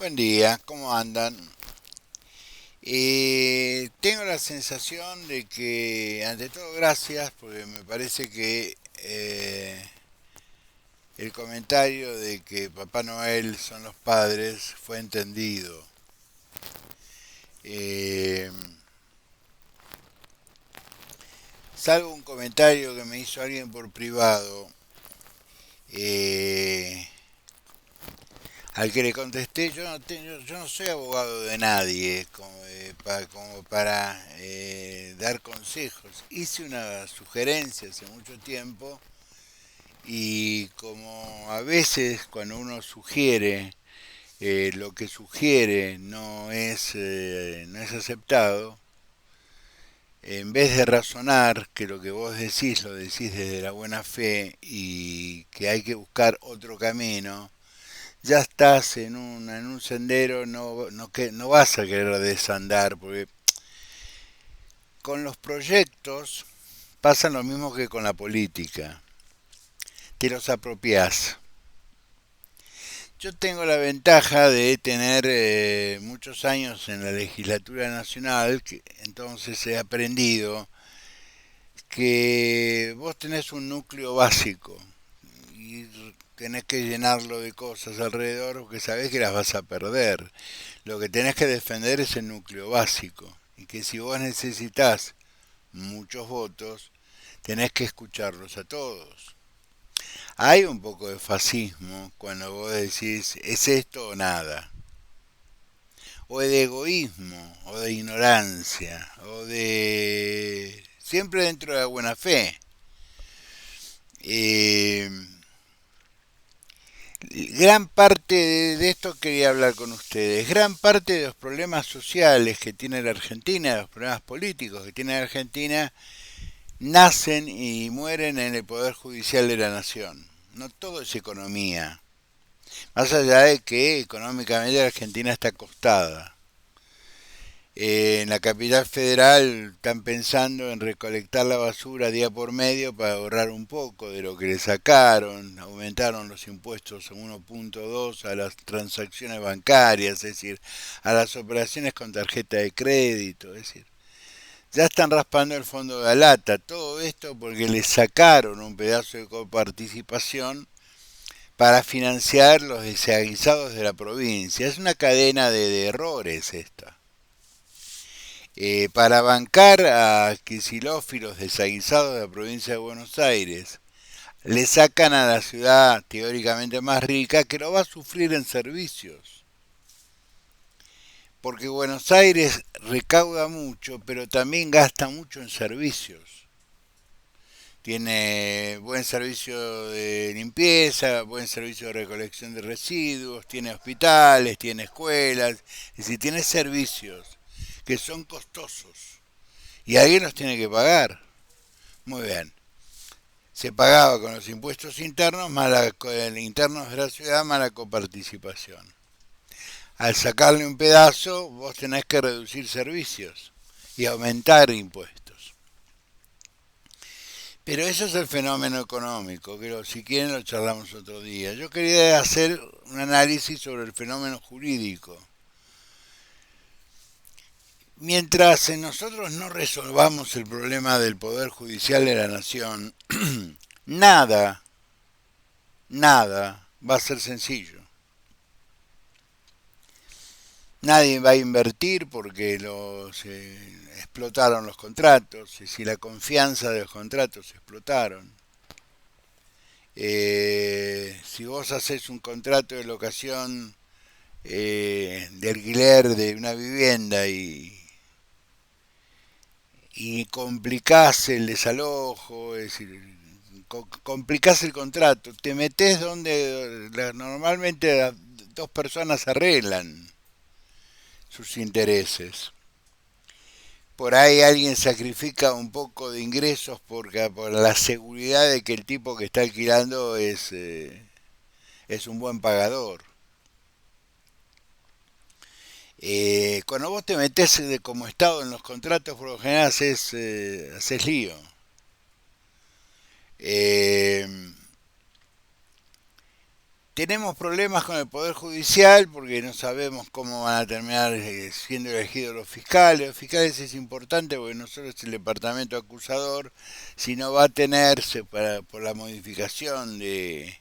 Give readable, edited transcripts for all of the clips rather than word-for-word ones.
Buen día, ¿cómo andan? Tengo la sensación de que, ante todo, gracias, porque me parece que el comentario de que Papá Noel son los padres fue entendido. Eh, Salvo un comentario que me hizo alguien por privado, eh, al que le contesté, yo no soy abogado de nadie como para dar consejos. Hice una sugerencia hace mucho tiempo y como a veces cuando uno sugiere, lo que sugiere no es aceptado, en vez de razonar que lo que vos decís lo decís desde la buena fe y que hay que buscar otro camino, ya estás en un sendero, no vas a querer desandar, porque con los proyectos pasa lo mismo que con la política, te los apropiás. Yo tengo la ventaja de tener muchos años en la legislatura nacional, entonces he aprendido que vos tenés un núcleo básico y tenés que llenarlo de cosas alrededor porque sabés que las vas a perder. Lo que tenés que defender es el núcleo básico y que si vos necesitas muchos votos, tenés que escucharlos a todos. Hay un poco de fascismo cuando vos decís es esto o nada, o de egoísmo, o de ignorancia, o de... siempre dentro de la buena fe. Eh, Gran parte de esto quería hablar con ustedes. Gran parte de los problemas sociales que tiene la Argentina, de los problemas políticos que tiene la Argentina, nacen y mueren en el Poder Judicial de la Nación. No todo es economía. Más allá de que económicamente la Argentina está acostada. En la capital federal están pensando en recolectar la basura día por medio para ahorrar un poco de lo que le sacaron. Aumentaron los impuestos a 1.2 a las transacciones bancarias, es decir, a las operaciones con tarjeta de crédito. Es decir, ya están raspando el fondo de la lata. Todo esto porque le sacaron un pedazo de coparticipación para financiar los desaguisados de la provincia. Es una cadena de errores esta. Para bancar a quisilófilos desaguisados de la provincia de Buenos Aires, le sacan a la ciudad teóricamente más rica que lo va a sufrir en servicios. Porque Buenos Aires recauda mucho, pero también gasta mucho en servicios. Tiene buen servicio de limpieza, buen servicio de recolección de residuos, tiene hospitales, tiene escuelas, es decir, tiene servicios que son costosos y alguien los tiene que pagar. Muy bien. Se pagaba con los impuestos internos internos de la ciudad más la coparticipación. Al sacarle un pedazo, vos tenés que reducir servicios y aumentar impuestos. Pero eso es el fenómeno económico, que si quieren lo charlamos otro día. Yo quería hacer un análisis sobre el fenómeno jurídico. Mientras nosotros no resolvamos el problema del Poder Judicial de la Nación, nada, nada va a ser sencillo. Nadie va a invertir porque explotaron los contratos, y si la confianza de los contratos explotaron. Si vos haces un contrato de locación de alquiler de una vivienda y complicás el desalojo, es decir, complicás el contrato, te metés donde normalmente las dos personas arreglan sus intereses. Por ahí alguien sacrifica un poco de ingresos por la seguridad de que el tipo que está alquilando es un buen pagador. Cuando vos te metés como Estado en los contratos, por lo general haces lío. Eh, Tenemos problemas con el Poder Judicial porque no sabemos cómo van a terminar siendo elegidos los fiscales. Los fiscales es importante porque no solo es el departamento acusador, sino va a tenerse por la modificación de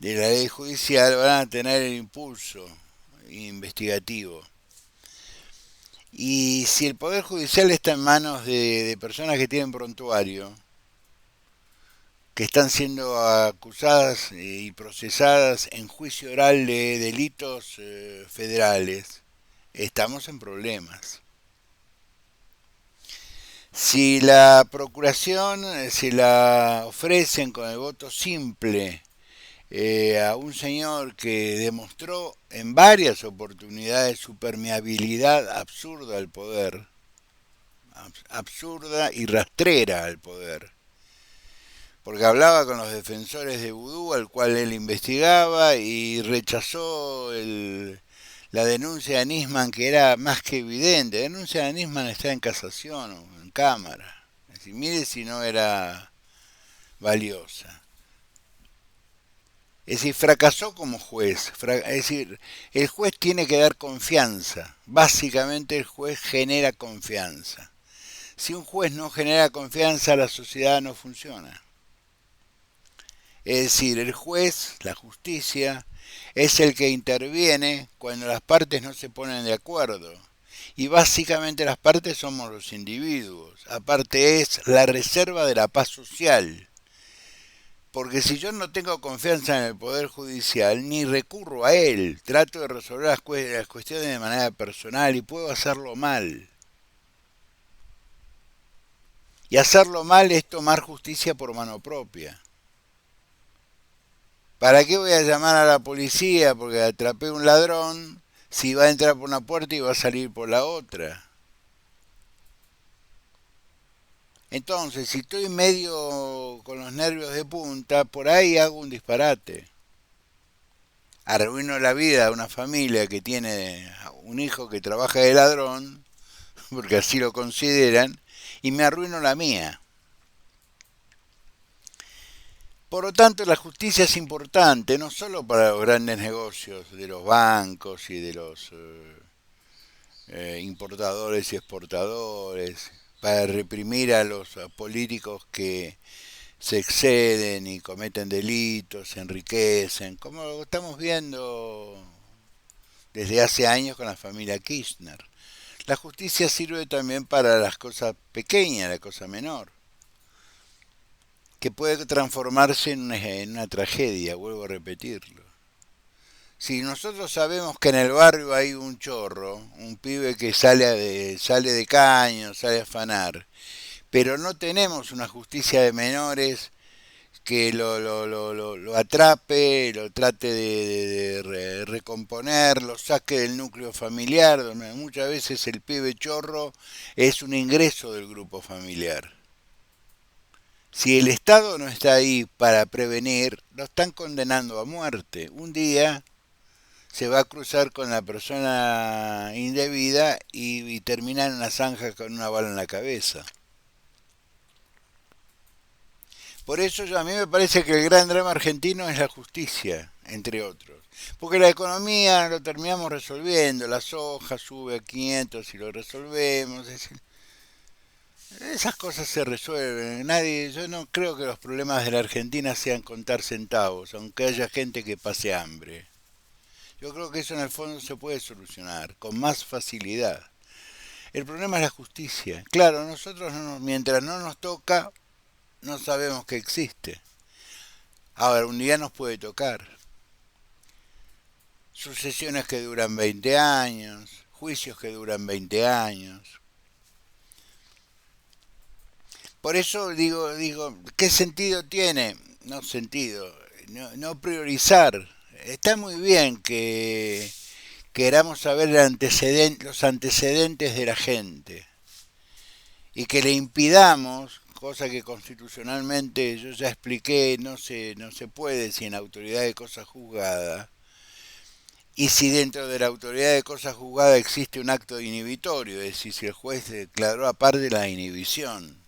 la ley judicial, van a tener el impulso investigativo. Y si el Poder Judicial está en manos de personas que tienen prontuario, que están siendo acusadas y procesadas en juicio oral de delitos federales, estamos en problemas. Si la procuración se la ofrecen con el voto simple a un señor que demostró en varias oportunidades su permeabilidad absurda al poder, absurda y rastrera al poder, porque hablaba con los defensores de Vudú, al cual él investigaba, y rechazó la denuncia de Nisman, que era más que evidente. La denuncia de Nisman está en casación o en cámara. Es decir, mire si no era valiosa. Es decir, fracasó como juez. Es decir, el juez tiene que dar confianza. Básicamente el juez genera confianza. Si un juez no genera confianza, la sociedad no funciona. Es decir, el juez, la justicia, es el que interviene cuando las partes no se ponen de acuerdo. Y básicamente las partes somos los individuos. Aparte es la reserva de la paz social. Porque si yo no tengo confianza en el Poder Judicial, ni recurro a él, trato de resolver las cuestiones de manera personal y puedo hacerlo mal. Y hacerlo mal es tomar justicia por mano propia. ¿Para qué voy a llamar a la policía porque atrapé un ladrón si va a entrar por una puerta y va a salir por la otra? Entonces, si estoy medio con los nervios de punta, por ahí hago un disparate. Arruino la vida de una familia que tiene un hijo que trabaja de ladrón, porque así lo consideran, y me arruino la mía. Por lo tanto, la justicia es importante, no solo para los grandes negocios de los bancos y de los importadores y exportadores, para reprimir a los políticos que se exceden y cometen delitos, se enriquecen, como lo estamos viendo desde hace años con la familia Kirchner. La justicia sirve también para las cosas pequeñas, la cosa menor, que puede transformarse en una tragedia, vuelvo a repetirlo. Si nosotros sabemos que en el barrio hay un chorro, un pibe que sale de caño, sale a afanar, pero no tenemos una justicia de menores que lo atrape, lo trate de recomponer, lo saque del núcleo familiar, donde muchas veces el pibe chorro es un ingreso del grupo familiar. Si el Estado no está ahí para prevenir, lo están condenando a muerte. Un día se va a cruzar con la persona indebida y termina en una zanja con una bala en la cabeza. Por eso a mí me parece que el gran drama argentino es la justicia, entre otros. Porque la economía lo terminamos resolviendo, la soja sube a 500 y lo resolvemos. Esas cosas se resuelven. Yo no creo que los problemas de la Argentina sean contar centavos, aunque haya gente que pase hambre. Yo creo que eso en el fondo se puede solucionar con más facilidad. El problema es la justicia. Claro, nosotros mientras no nos toca, no sabemos que existe. Ahora, un día nos puede tocar. Sucesiones que duran 20 años, juicios que duran 20 años. Por eso digo, ¿qué sentido tiene? No sentido, no priorizar. Está muy bien que queramos saber los antecedentes de la gente y que le impidamos, cosa que constitucionalmente yo ya expliqué, no se puede sin autoridad de cosa juzgada. Y si dentro de la autoridad de cosa juzgada existe un acto inhibitorio, es decir, si el juez declaró aparte la inhibición,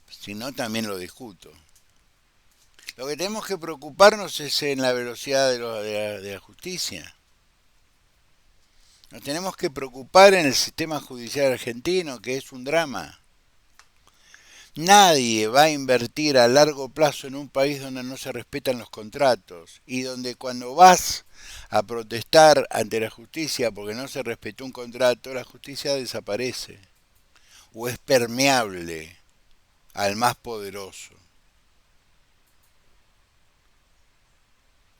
si no también lo discuto. Lo que tenemos que preocuparnos es en la velocidad de la justicia. Nos tenemos que preocupar en el sistema judicial argentino, que es un drama. Nadie va a invertir a largo plazo en un país donde no se respetan los contratos y donde cuando vas a protestar ante la justicia porque no se respetó un contrato, la justicia desaparece o es permeable al más poderoso.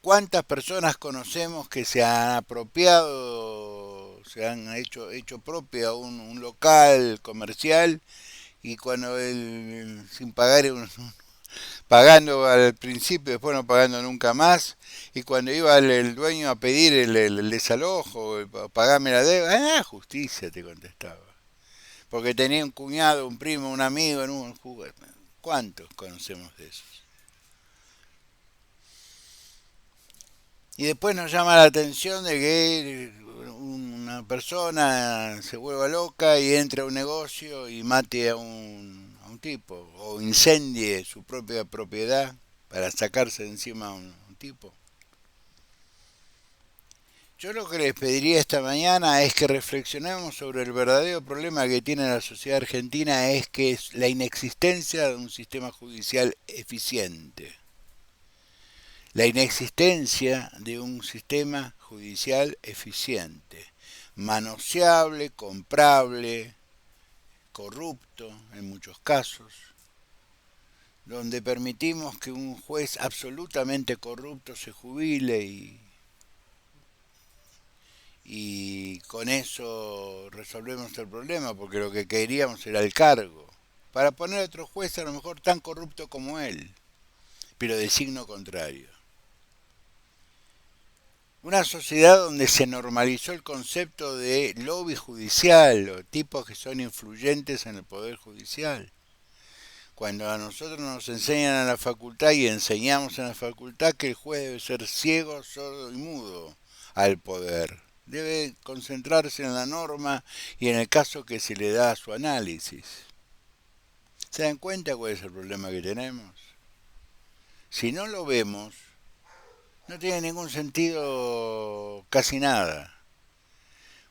¿Cuántas personas conocemos que se han apropiado, se han hecho propia un local comercial y cuando sin pagar pagando al principio, después no pagando nunca más, y cuando iba el dueño a pedir el desalojo, pagame la deuda, justicia te contestaba. Porque tenía un cuñado, un primo, un amigo en un juguete. ¿Cuántos conocemos de esos? Y después nos llama la atención de que una persona se vuelva loca y entre a un negocio y mate a un tipo, o incendie su propia propiedad para sacarse de encima a un tipo. Yo lo que les pediría esta mañana es que reflexionemos sobre el verdadero problema que tiene la sociedad argentina, es que es la inexistencia de un sistema judicial eficiente. La inexistencia de un sistema judicial eficiente, manoseable, comprable, corrupto en muchos casos, donde permitimos que un juez absolutamente corrupto se jubile y con eso resolvemos el problema, porque lo que queríamos era el cargo, para poner a otro juez a lo mejor tan corrupto como él, pero de signo contrario. Una sociedad donde se normalizó el concepto de lobby judicial, o tipos que son influyentes en el poder judicial. Cuando a nosotros nos enseñan en la facultad y enseñamos en la facultad que el juez debe ser ciego, sordo y mudo al poder. Debe concentrarse en la norma y en el caso que se le da a su análisis. ¿Se dan cuenta cuál es el problema que tenemos? Si no lo vemos, no tiene ningún sentido casi nada.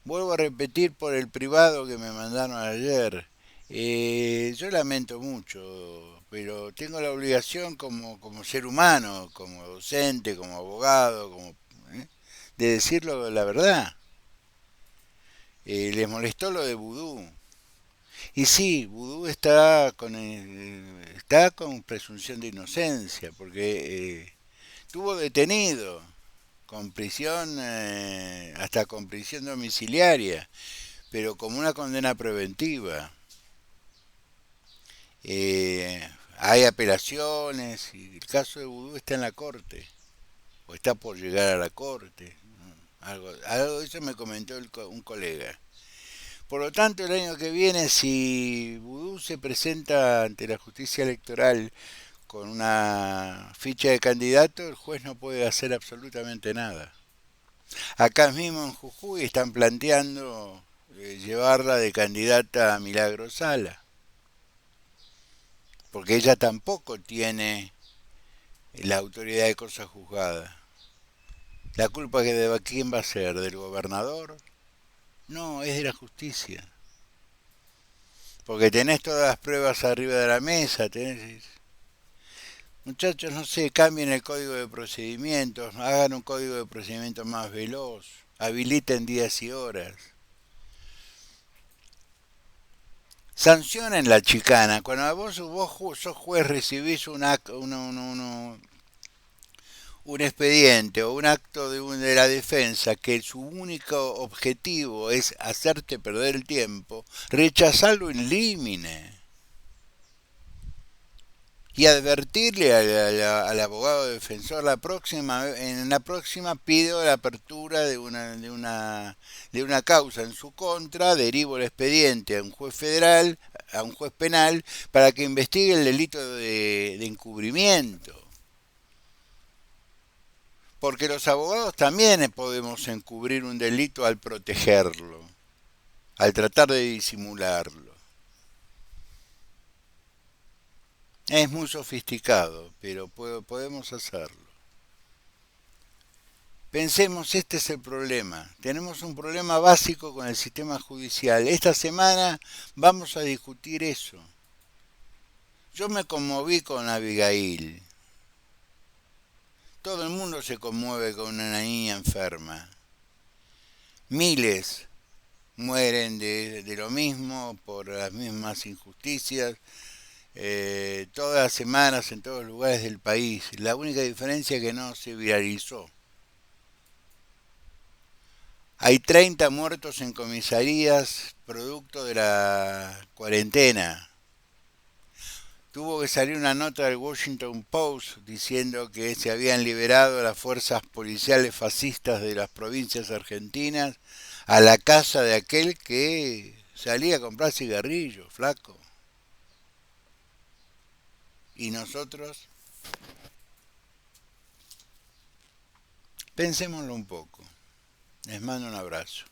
Vuelvo a repetir por el privado que me mandaron ayer. Yo lamento mucho, pero tengo la obligación como ser humano, como docente, como abogado, de decirlo la verdad. Les molestó lo de Vudú. Y sí, Vudú está con presunción de inocencia, porque estuvo detenido con prisión, hasta con prisión domiciliaria, pero como una condena preventiva. Hay apelaciones y el caso de Vudú está en la corte, o está por llegar a la corte. Algo de eso me comentó un colega. Por lo tanto, el año que viene, si Vudú se presenta ante la justicia electoral con una ficha de candidato, el juez no puede hacer absolutamente nada. Acá mismo en Jujuy están planteando llevarla de candidata a Milagro Sala, porque ella tampoco tiene la autoridad de cosa juzgada. ¿La culpa que de quién va a ser? ¿Del gobernador? No, es de la justicia. Porque tenés todas las pruebas arriba de la mesa, muchachos, no sé, cambien el código de procedimientos, hagan un código de procedimientos más veloz, habiliten días y horas. Sancionen la chicana. Cuando vos sos juez, recibís un expediente o un acto de la defensa que su único objetivo es hacerte perder el tiempo, rechazarlo in limine y advertirle al abogado defensor en la próxima pido la apertura de una causa en su contra, derivo el expediente a un juez federal, a un juez penal, para que investigue el delito de encubrimiento. Porque los abogados también podemos encubrir un delito al protegerlo, al tratar de disimularlo. Es muy sofisticado, pero podemos hacerlo. Pensemos, este es el problema. Tenemos un problema básico con el sistema judicial. Esta semana vamos a discutir eso. Yo me conmoví con Abigail. Todo el mundo se conmueve con una niña enferma. Miles mueren de lo mismo, por las mismas injusticias, todas las semanas en todos los lugares del país. La única diferencia es que no se viralizó. Hay 30 muertos en comisarías producto de la cuarentena. Tuvo que salir una nota del Washington Post diciendo que se habían liberado las fuerzas policiales fascistas de las provincias argentinas a la casa de aquel que salía a comprar cigarrillos, flaco. Y nosotros, pensémoslo un poco. Les mando un abrazo.